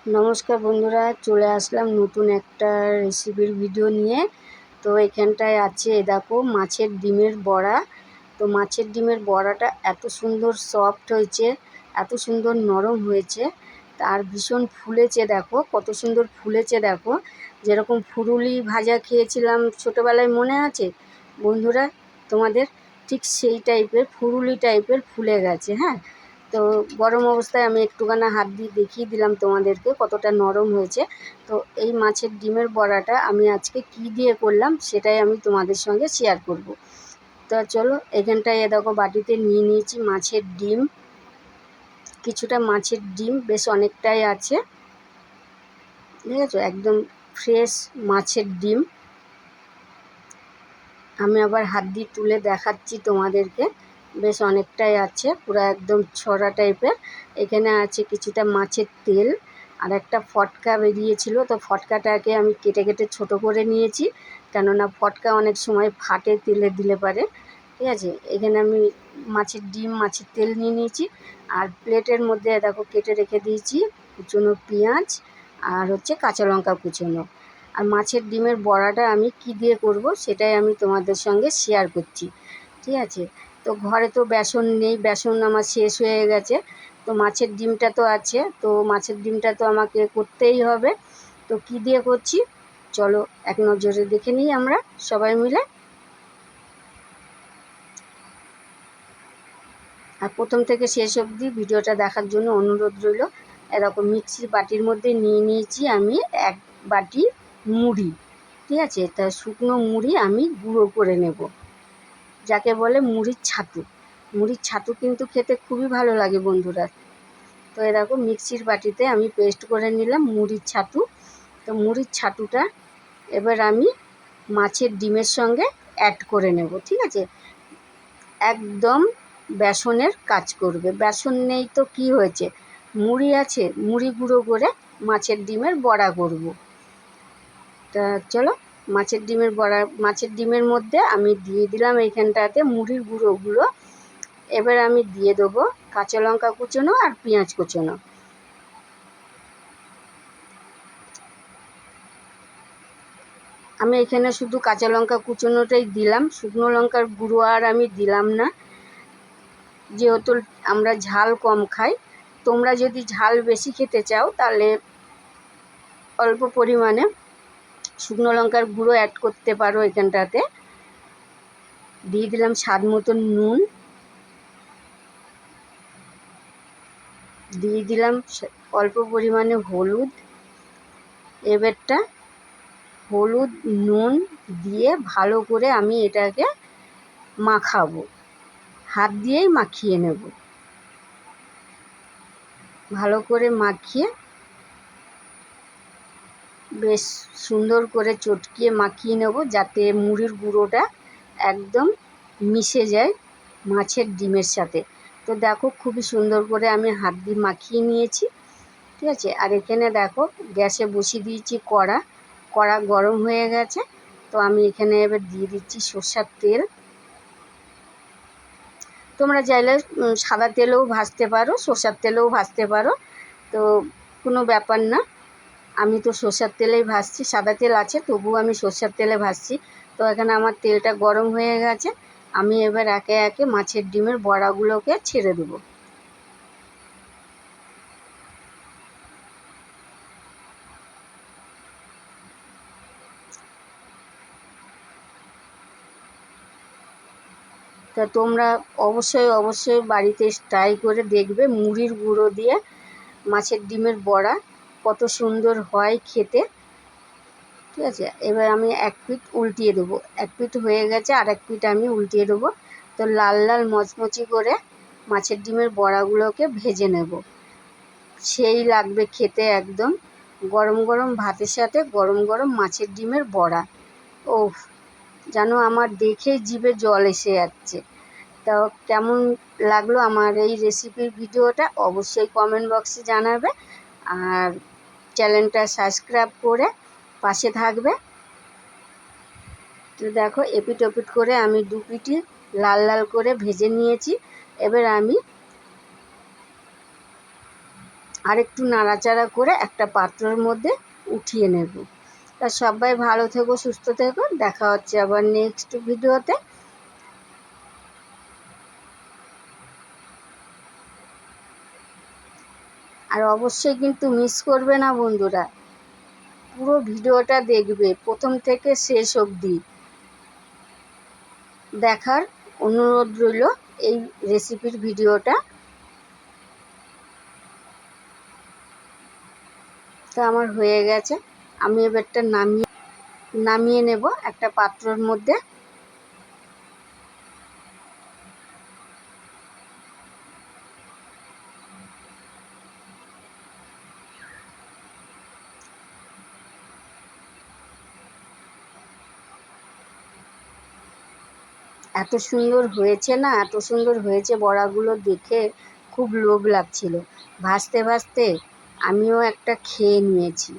নমস্কার বন্ধুরা, চলে আসলাম নতুন একটা রেসিপির ভিডিও নিয়ে। তো এখানটায় আছে দেখো মাছের ডিমের বড়া। তো মাছের ডিমের বড়াটা এত সুন্দর সফট হয়েছে, এত সুন্দর নরম হয়েছে, আর ভীষণ ফুলেছে। দেখো কত সুন্দর ফুলেছে, দেখো যেরকম ফুরুলি ভাজা খেয়েছিলাম ছোটোবেলায়, মনে আছে বন্ধুরা তোমাদের? ঠিক সেই টাইপের ফুরুলি টাইপের ফুলে গেছে। হ্যাঁ, তো গরম অবস্থায় আমি একটুখানি হাত দিয়ে দেখিয়ে দিলাম তোমাদেরকে কতটা নরম হয়েছে। তো এই মাছের ডিমের বড়াটা আমি আজকে কি দিয়ে করলাম সেটাই আমি তোমাদের সঙ্গে শেয়ার করব। তো চলো, এখানটায় দেখো বাটিতে নিয়ে নিয়েছি মাছের ডিম। কিছুটা মাছের ডিম, বেশ অনেকটাই আছে, ঠিক আছে, একদম ফ্রেশ মাছের ডিম। আমি আবার হাত দিয়ে তুলে দেখাচ্ছি তোমাদেরকে, বেশ অনেকটাই আছে, পুরো একদম ছড়া টাইপের। এখানে আছে কিছুটা মাছের তেল, আর একটা ফটকা বেরিয়েছিল, তো ফটকাটাকে আমি কেটে কেটে ছোট করে নিয়েছি, কেননা ফটকা অনেক সময় ফাটে তেলে দিলে পারে। ঠিক আছে, এখানে আমি মাছের ডিম, মাছের তেল নিয়ে নিয়েছি, আর প্লেটের মধ্যে দেখো কেটে রেখে দিয়েছি কুচনো পেঁয়াজ আর কাঁচা লঙ্কা কুচনো। আর মাছের ডিমের বড়াটা আমি কি দিয়ে করব সেটাই আমি তোমাদের সঙ্গে শেয়ার করছি, ঠিক আছে। তো ঘরে তো বেসন নেই, বেসন আমার শেষ হয়ে গেছে, তো মাছের ডিমটা তো আছে, তো মাছের ডিমটা তো আমাকে করতেই হবে। তো কি দিয়ে করছি চলো এক নজরে দেখে নিই আমরা সবাই মিলে। আর প্রথম থেকে শেষ অবধি ভিডিওটা দেখার জন্য অনুরোধ রইল। এরকম মিক্সির বাটির মধ্যে নিয়ে নিয়েছি আমি এক বাটি মুড়ি, ঠিক আছে। তা শুকনো মুড়ি আমি গুঁড়ো করে নেব, যাকে বলে মুড়ির ছাতু। মুড়ির ছাতু কিন্তু খেতে খুবই ভালো লাগে বন্ধুরা। তো এরকম মিক্সির বাটিতে আমি পেস্ট করে নিলাম মুড়ির ছাতু। তো মুড়ির ছাতুটা এবার আমি মাছের ডিমের সঙ্গে অ্যাড করে নেব, ঠিক আছে। একদম বেসনের কাজ করবে, বেসন নেই তো কি হয়েছে, মুড়ি আছে, মুড়ি গুঁড়ো করে মাছের ডিমের বড়া করব। তা চলো, মাছের ডিমের বড়া, মাছের ডিমের মধ্যে আমি দিয়ে দিলাম এইখানটাতে মুড়ির গুঁড়োগুলো। এবার আমি দিয়ে দেবো কাঁচা লঙ্কা কুচোনো আর পেঁয়াজ কুচোনো। আমি এখানে শুধু কাঁচা লঙ্কা কুচোনোটাই দিলাম, শুকনো লঙ্কার গুঁড়ো আর আমি দিলাম না, যেহেতু আমরা ঝাল কম খাই। তোমরা যদি ঝাল বেশি খেতে চাও তাহলে অল্প পরিমাণে শুকনো লঙ্কার গুঁড়ো অ্যাড করতে পারো। এখানটাতে দিয়ে দিলাম স্বাদ মতন নুন, দিয়ে দিলাম অল্প পরিমাণে হলুদ। এবারটা হলুদ নুন দিয়ে ভালো করে আমি এটাকে মাখাবো, হাত দিয়েই মাখিয়ে নেব। ভালো করে মাখিয়ে বেশ সুন্দর করে চটকিয়ে মাখিয়ে নেব, যাতে মুড়ির গুঁড়োটা একদম মিশে যায় মাছের ডিমের সাথে। তো দেখো খুবই সুন্দর করে আমি হাত দিয়ে মাখিয়ে নিয়েছি, ঠিক আছে। আর এখানে দেখো গ্যাসে বসিয়ে দিয়েছি কড়া, কড়া গরম হয়ে গেছে। তো আমি এখানে এবার দিয়ে দিচ্ছি সরষের তেল। তোমরা চাইলে সাদা তেলেও ভাজতে পারো, সরষের তেলেও ভাজতে পারো, তো কোনো ব্যাপার না। আমি তো সরষের তেলেই ভাজছি, সাদা তেল আছে তবুও আমি সরষের তেলে ভাজছি। তো এখানে আমার তেলটা গরম হয়ে গেছে, আমি এবার একে একে মাছের ডিমের বড়াগুলোকে ছেড়ে দেবো। তা তোমরা অবশ্যই অবশ্যই বাড়িতে ট্রাই করে দেখবে মুড়ির গুঁড়ো দিয়ে মাছের ডিমের বড়া কত সুন্দর হয় খেতে, ঠিক আছে। এবার আমি এক পিঠ উল্টিয়ে দেবো, এক পিঠ হয়ে গেছে, আর এক পিঠ আমি উল্টিয়ে দেবো। তো লাল লাল মচমচি করে মাছের ডিমের বড়াগুলোকে ভেজে নেব, সেই লাগবে খেতে একদম গরম গরম ভাতের সাথে গরম গরম মাছের ডিমের বড়া। ওফ, যেন আমার দেখেই জিভে জল এসে যাচ্ছে। তো কেমন লাগলো আমার এই রেসিপির ভিডিওটা অবশ্যই কমেন্ট বক্সে জানাবে, আর চ্যানেলটা সাবস্ক্রাইব করে পাশে থাকবে। তো দেখো এপিট ওপিট করে আমি দু পিঠই লাল লাল করে ভেজে নিয়েছি। এবার আমি আর একটু নাড়াচাড়া করে একটা পাত্রের মধ্যে উঠিয়ে নেব। তা সবাই ভালো থেকো, সুস্থ থেকো, দেখা হচ্ছে আবার নেক্সট ভিডিওতে। আর অবশ্যই কিন্তু মিস করবে না বন্ধুরা, পুরো ভিডিওটা দেখবে প্রথম থেকে শেষ অবধি। দেখার অনুরোধ রইল এই রেসিপির ভিডিওটা। তো আমার হয়ে গেছে, আমি এবারটা নামিয়ে নেব একটা পাত্রের মধ্যে। এত সুন্দর হয়েছে না, এত সুন্দর হয়েছে, বড়াগুলো দেখে খুব লোভ লাগছিল। ভাজতে ভাজতে আমিও একটা খেয়ে নিয়েছি।